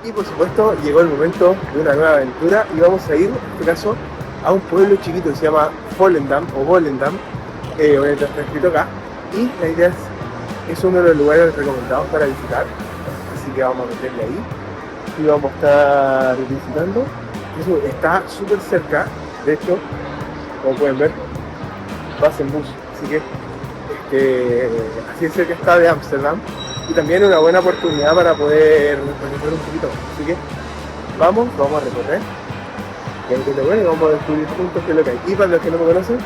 Y por supuesto llegó el momento de una nueva aventura y vamos a ir, en este caso, a un pueblo chiquito que se llama Volendam o Volendam, obviamente está escrito acá, y la idea es uno de los lugares recomendados para visitar, así que vamos a meterle ahí y vamos a estar visitando. Eso está súper cerca, de hecho, como pueden ver, vas en bus, así que así es cerca está de Ámsterdam y también una buena oportunidad para poder recorrer un poquito, así que vamos a recorrer y vamos a descubrir juntos qué es lo que hay. Y para los que no me conocen,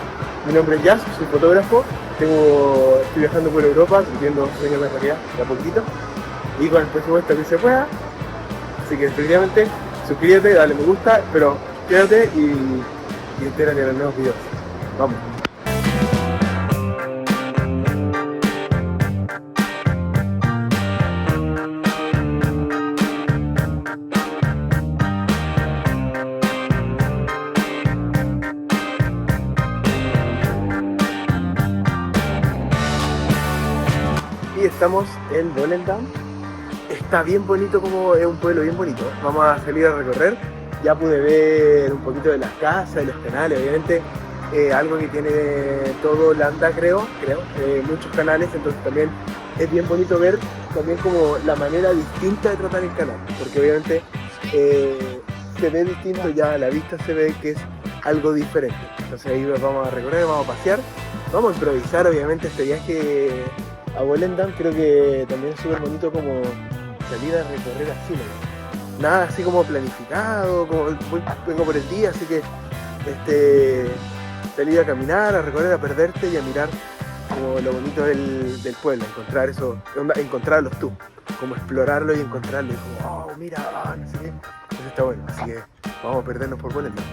mi nombre es Jazz, soy fotógrafo, estoy viajando por Europa, cumpliendo sueños de realidad de a poquito y con el presupuesto que se pueda, así que definitivamente suscríbete, dale me gusta, pero quédate y entérate de los nuevos videos. Vamos. Y estamos en Volendam. Está bien bonito, como es un pueblo bien bonito. Vamos a salir a recorrer. Ya pude ver un poquito de las casas, de los canales, obviamente algo que tiene todo Holanda, creo, muchos canales, entonces también es bien bonito ver también como la manera distinta de tratar el canal, porque obviamente se ve distinto, ya a la vista se ve que es algo diferente. Entonces ahí vamos a recorrer, vamos a pasear, vamos a improvisar obviamente este viaje a Volendam. Creo que también es súper bonito como salir a recorrer así, ¿no? Nada así como planificado, vengo por el día, así que salir a caminar, a recorrer, a perderte y a mirar como lo bonito del pueblo, encontrar eso, encontrarlos tú, como explorarlo y encontrarlo, y como, oh, mira, no sé qué, eso está bueno, así que vamos a perdernos por Volendam.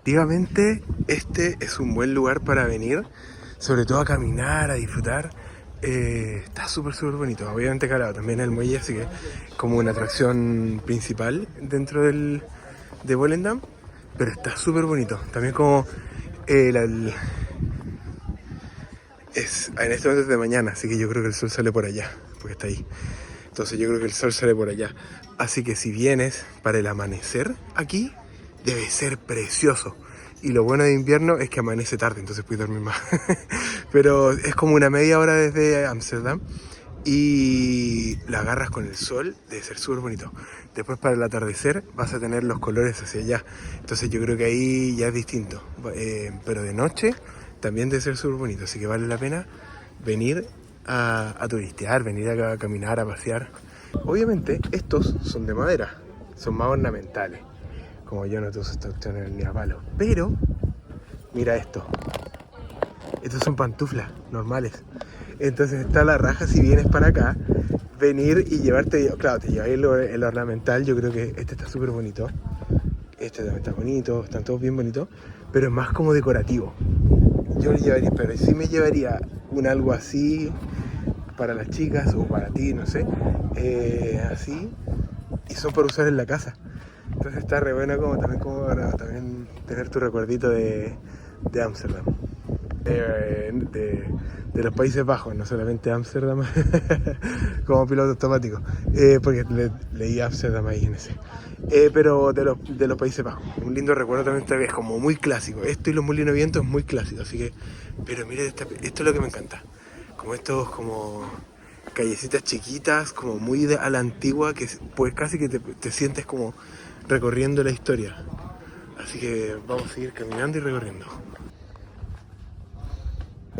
Efectivamente, este es un buen lugar para venir, sobre todo a caminar, a disfrutar. Está súper bonito. Obviamente, claro, también el muelle, así que como una atracción principal dentro de Volendam, pero está súper bonito. También como en este momento es de mañana, así que yo creo que el sol sale por allá, porque está ahí. Entonces yo creo que el sol sale por allá. Así que si vienes para el amanecer aquí, debe ser precioso. Y lo bueno de invierno es que amanece tarde, entonces puedes dormir más. Pero es como una media hora desde Ámsterdam y la agarras con el sol, debe ser súper bonito. Después para el atardecer vas a tener los colores hacia allá. Entonces yo creo que ahí ya es distinto. Pero de noche también debe ser súper bonito. Así que vale la pena venir a turistear, venir a caminar, a pasear. Obviamente estos son de madera, son más ornamentales. Como yo no te uso esta opción ni a palo. Pero, mira esto. Estos son pantuflas normales. Entonces está la raja si vienes para acá, venir y llevarte, claro, te lleváis el ornamental. Yo creo que este está súper bonito. Este también está bonito, están todos bien bonitos. Pero es más como decorativo. Yo le llevaría, pero sí me llevaría algo así para las chicas o para ti, no sé. Así. Y son para usar en la casa. Entonces está re buena como para también tener tu recuerdito de Ámsterdam. de los Países Bajos, no solamente Ámsterdam, como piloto automático, porque leí Ámsterdam ahí en ese. Pero de los Países Bajos. Un lindo recuerdo también, esta vez, como muy clásico. Esto y los molinos de viento es muy clásico, así que... Pero mire, esto es lo que me encanta. Como estos, como callecitas chiquitas, como muy a la antigua, que pues casi que te sientes como recorriendo la historia. Así que vamos a seguir caminando y recorriendo.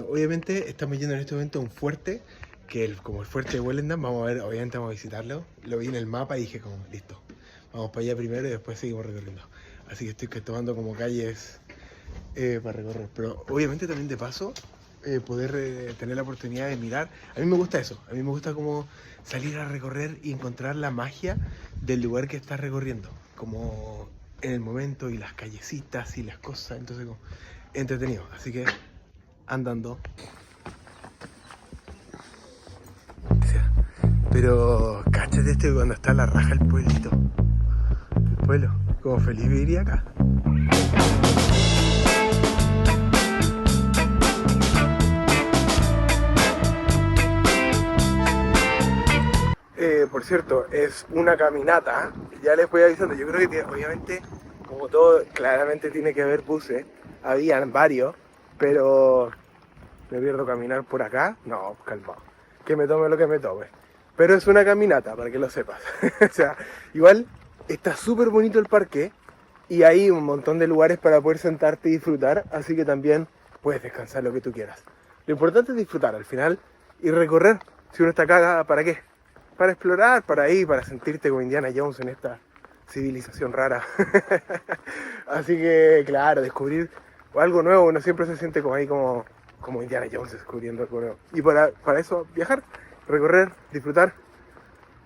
Obviamente estamos yendo en este momento a un fuerte, que como el fuerte de Wellington, vamos a ver, obviamente vamos a visitarlo. Lo vi en el mapa y dije como, listo, vamos para allá primero y después seguimos recorriendo. Así que estoy tomando como calles para recorrer. Pero obviamente también de paso, poder tener la oportunidad de mirar. A mí me gusta eso, a mí me gusta como salir a recorrer y encontrar la magia del lugar que estás recorriendo. Como en el momento y las callecitas y las cosas, entonces como entretenido. Así que andando. Pero cáchate este cuando está a la raja el pueblito. El pueblo, como feliz viviría acá. Por cierto, es una caminata, ya les voy avisando, yo creo que obviamente, como todo, claramente tiene que haber buses, habían varios, pero me pierdo caminar por acá, no, calmado, que me tome lo que me tome. Pero es una caminata, para que lo sepas. O sea, igual está súper bonito el parque y hay un montón de lugares para poder sentarte y disfrutar, así que también puedes descansar lo que tú quieras. Lo importante es disfrutar al final y recorrer. Si uno está acá, ¿para qué? Para explorar, para ir, para sentirte como Indiana Jones en esta civilización rara. Así que, claro, descubrir algo nuevo, uno siempre se siente como ahí como Indiana Jones descubriendo algo nuevo. Y para eso, viajar, recorrer, disfrutar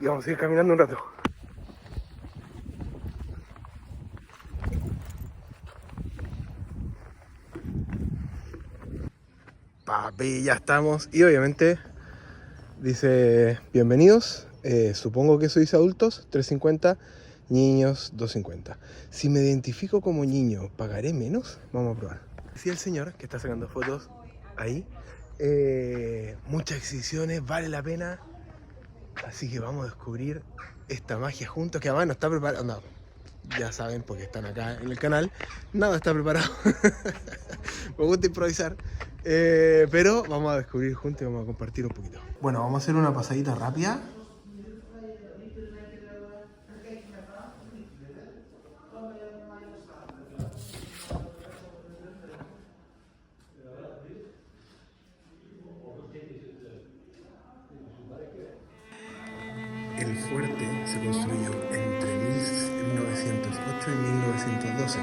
y vamos a ir caminando un rato. Papi, ya estamos y obviamente dice bienvenidos, supongo que sois adultos, 350, niños 250. Si me identifico como niño, ¿pagaré menos? Vamos a probar. Decía el señor que está sacando fotos ahí, muchas exhibiciones, vale la pena. Así que vamos a descubrir esta magia juntos, que además no está preparado. No, ya saben, porque están acá en el canal, nada está preparado. Me gusta improvisar. Pero vamos a descubrir juntos y vamos a compartir un poquito. Bueno, vamos a hacer una pasadita rápida. El fuerte se construyó entre 1908 y 1912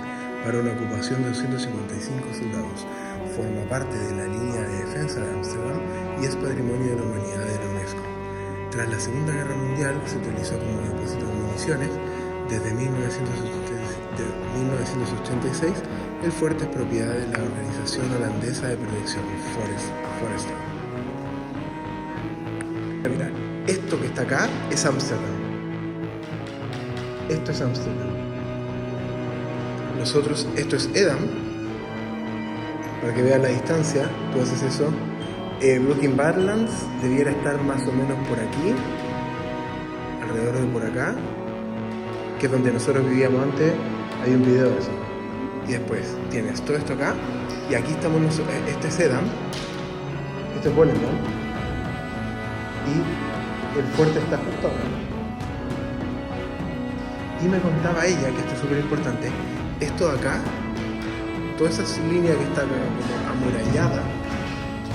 para una ocupación de 255 soldados. Forma parte de la línea de defensa de Ámsterdam y es Patrimonio de la Humanidad de la UNESCO. Tras la Segunda Guerra Mundial se utilizó como depósito de municiones. Desde 1986 el fuerte es propiedad de la Organización Holandesa de Protección, Foresta. Mirad, esto que está acá es Ámsterdam. Esto es Ámsterdam. Nosotros, esto es Edam. Para que vean la distancia, tú haces eso. Brooklyn Badlands debiera estar más o menos por aquí, alrededor de por acá, que es donde nosotros vivíamos antes. Hay un video de eso. Y después tienes todo esto acá, y aquí estamos nosotros. Este es Edam, este es Wellington, y el fuerte está justo acá. Y me contaba ella, que esto es súper importante, esto de acá, toda esa línea que está como amurallada,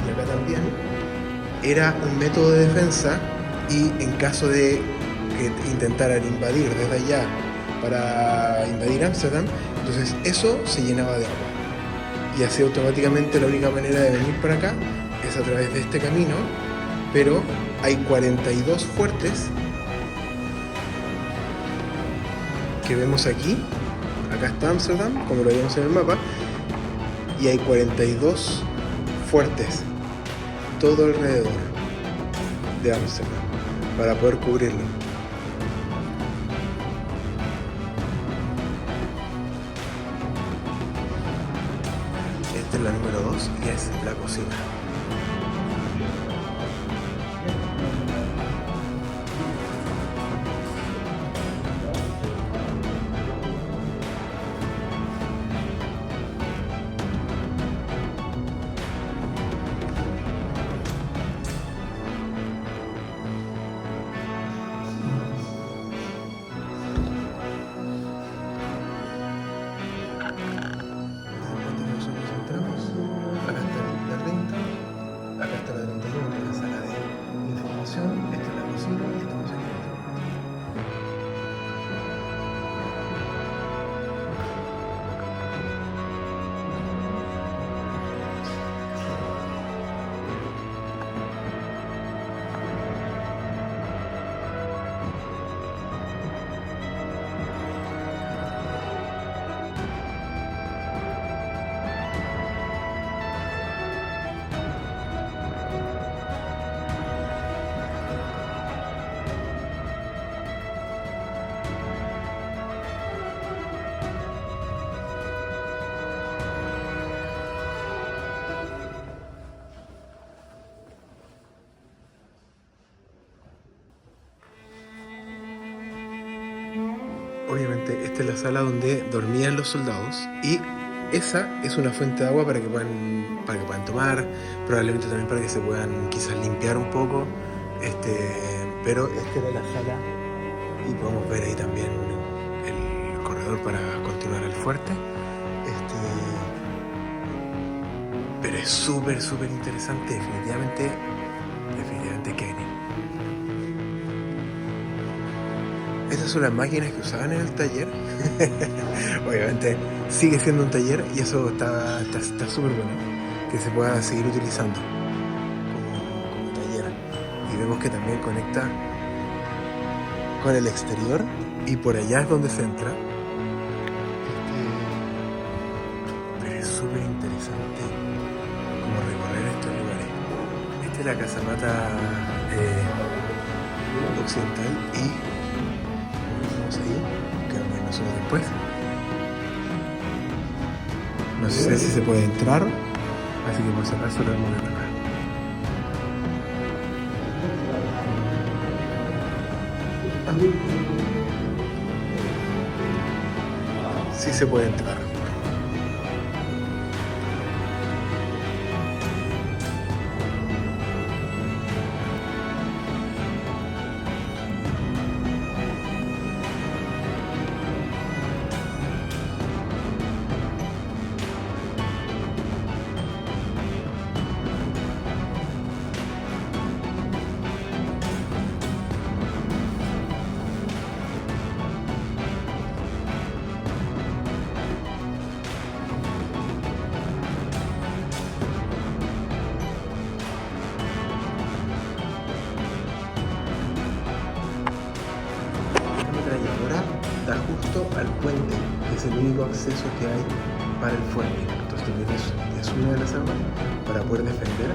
y acá también, era un método de defensa, y en caso de que intentaran invadir desde allá para invadir Ámsterdam, entonces eso se llenaba de agua. Y así automáticamente la única manera de venir para acá es a través de este camino, pero hay 42 fuertes que vemos aquí. Acá está Ámsterdam, como lo vemos en el mapa, y hay 42 fuertes todo alrededor de Ámsterdam para poder cubrirlo. Esta es la número 2. soldados y es la cocina. Acá está la 30, acá está la 31, que es la sala de información, esta es la cocina y estamos aquí dentro. Obviamente esta es la sala donde dormían los soldados y esa es una fuente de agua para que puedan tomar, probablemente también para que se puedan quizás limpiar un poco, pero esta era la sala y podemos ver ahí también el corredor para continuar al fuerte. Pero es súper, súper interesante, definitivamente hay que venir. Esas son las máquinas que usaban en el taller. Obviamente sigue siendo un taller y eso está súper bueno, que se pueda seguir utilizando como taller. Y vemos que también conecta con el exterior y por allá es donde se entra. Pero es súper interesante como recorrer estos lugares. Esta es la casamata occidental y ahí, que vamos a ir nosotros después. No sé si se puede entrar, así que por si acaso lo vamos a acá. Sí se puede entrar. Da justo al puente, que es el único acceso que hay para el fuerte. Entonces también es una de las armas para poder defender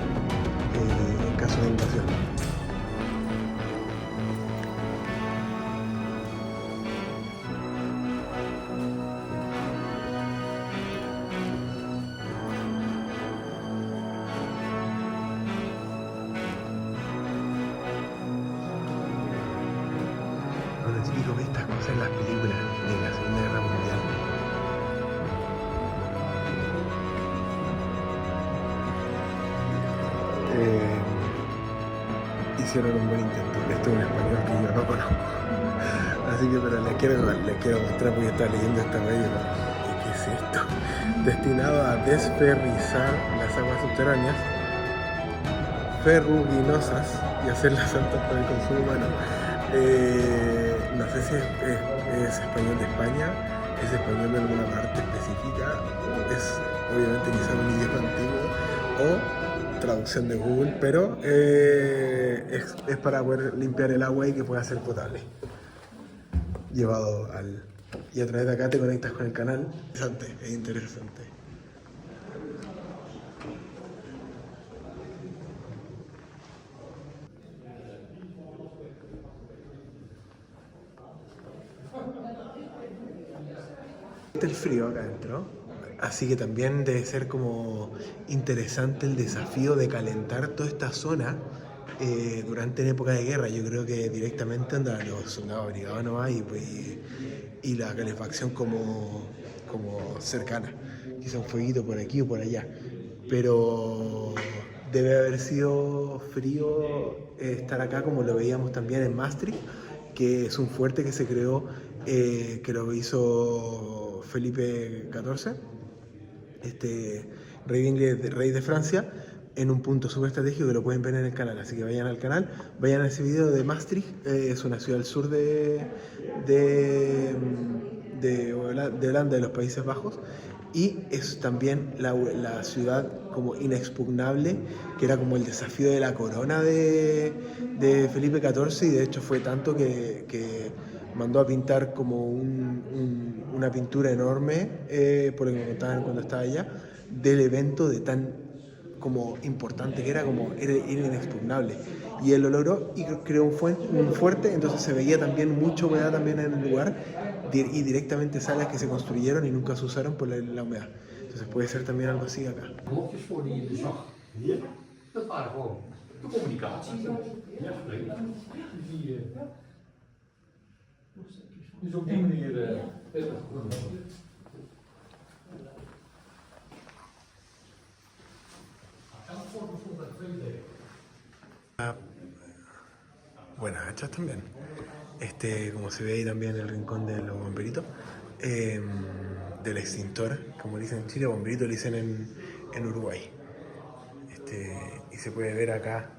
en caso de invasión. Lo típico de estas cosas en las películas de la Segunda Guerra Mundial. Hicieron un buen intento. Esto es un español que yo no conozco. Así que, pero les quiero mostrar porque estaba leyendo esta web y ¿qué es esto? Destinado a desferrizar las aguas subterráneas ferruginosas y hacerlas aptas para el consumo humano. No sé si es español de España, es español de alguna parte específica, es obviamente quizá un idioma antiguo o traducción de Google, pero es para poder limpiar el agua y que pueda ser potable. Llevado al... Y a través de acá te conectas con el canal. Es interesante. El frío acá adentro. Así que también debe ser como interesante el desafío de calentar toda esta zona durante la época de guerra. Yo creo que directamente andan los soldados abrigados nomás y la calefacción como cercana. Quizá un fueguito por aquí o por allá. Pero debe haber sido frío estar acá como lo veíamos también en Maastricht, que es un fuerte que se creó, que lo hizo Felipe XIV, este rey de Francia, en un punto súper estratégico que lo pueden ver en el canal. Así que vayan al canal, vayan a ese video de Maastricht, es una ciudad al sur de, de Holanda, de los Países Bajos, y es también la ciudad como inexpugnable, que era como el desafío de la corona de Felipe XIV, y de hecho fue tanto que mandó a pintar como una pintura enorme, por lo que me contaban cuando estaba allá, del evento de tan como importante que era, como era inexpugnable. Y él lo logró y creó un fuerte, entonces se veía también mucha humedad también en el lugar y directamente salas que se construyeron y nunca se usaron por la humedad. Entonces puede ser también algo así acá. Blokjes voor die in de zag. Ja. Dat waren gewoon de communicatie. Ja, dus op die manier. Buenas hachas también. Como se ve ahí también el rincón de los bomberitos, del extintor, como dicen en Chile, bomberito le dicen en Uruguay. Y se puede ver acá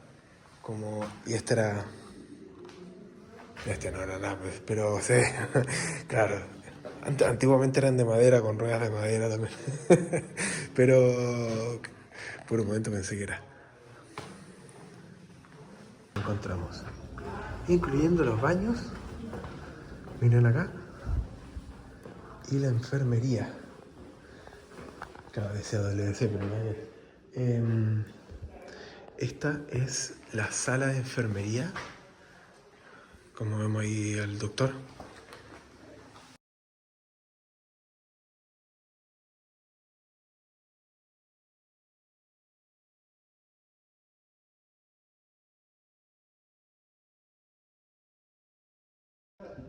como, y no era nada, pues, pero sí, claro, antiguamente eran de madera, con ruedas de madera también, pero por un momento pensé que era. Encontramos, incluyendo los baños, miren acá, y la enfermería. Claro, decía WC, pero no es. Esta es la sala de enfermería, como vemos ahí al doctor.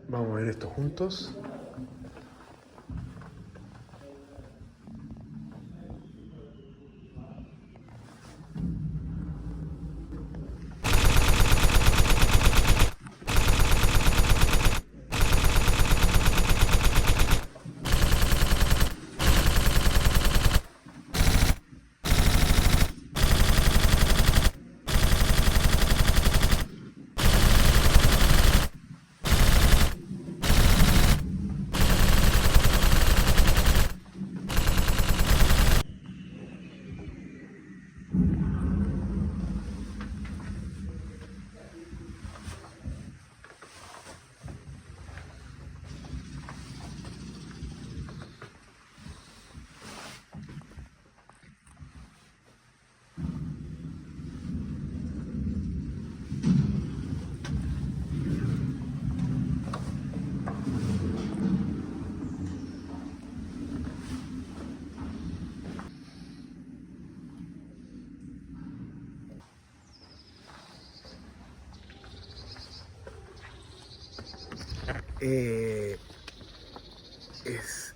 Vamos a ver esto juntos.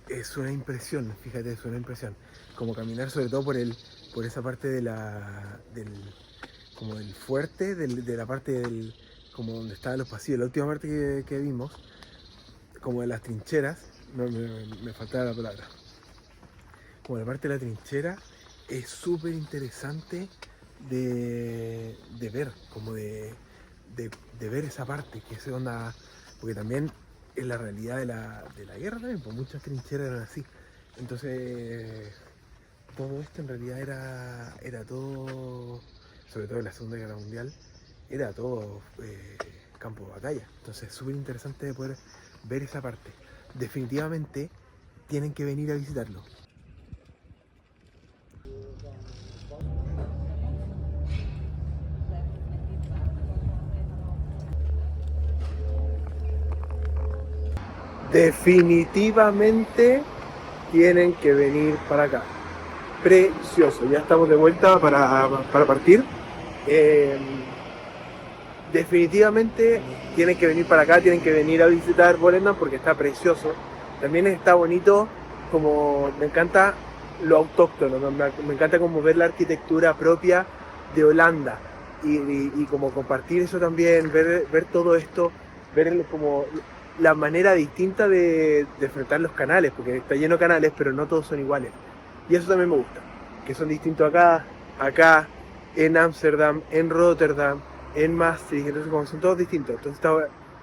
Es una impresión, fíjate, es una impresión. Como caminar sobre todo por esa parte como del fuerte, de la parte como donde estaban los pasillos, la última parte que vimos, como de las trincheras, no, me faltaba la palabra. Como la parte de la trinchera es súper interesante de ver, como de ver esa parte, que es onda, porque también es la realidad de la guerra también, pues muchas trincheras eran así. Entonces, todo esto en realidad era todo, sobre todo en la Segunda Guerra Mundial, era todo campo de batalla. Entonces, es súper interesante de poder ver esa parte. Definitivamente tienen que venir a visitarlo. Definitivamente tienen que venir para acá. Precioso, ya estamos de vuelta para partir. Definitivamente tienen que venir para acá, tienen que venir a visitar Volendam porque está precioso. También está bonito, como me encanta lo autóctono, me encanta como ver la arquitectura propia de Holanda y como compartir eso también, ver todo esto, ver como la manera distinta de enfrentar los canales, porque está lleno de canales, pero no todos son iguales. Y eso también me gusta, que son distintos acá, en Ámsterdam, en Rotterdam, en Maastricht, entonces como son todos distintos, entonces está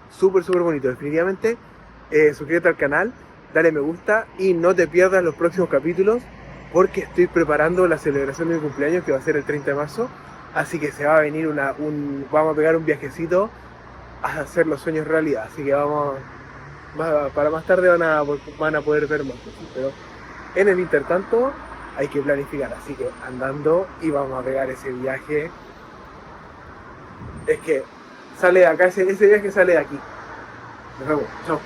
súper bonito. Definitivamente suscríbete al canal, dale me gusta y no te pierdas los próximos capítulos porque estoy preparando la celebración de mi cumpleaños que va a ser el 30 de marzo, así que se va a venir vamos a pegar un viajecito a hacer los sueños realidad, así que para más tarde van a poder ver más cosas, pero en el intertanto hay que planificar, así que andando y vamos a pegar ese viaje. Es que sale de acá, ese viaje sale de aquí. Nos vemos, chao.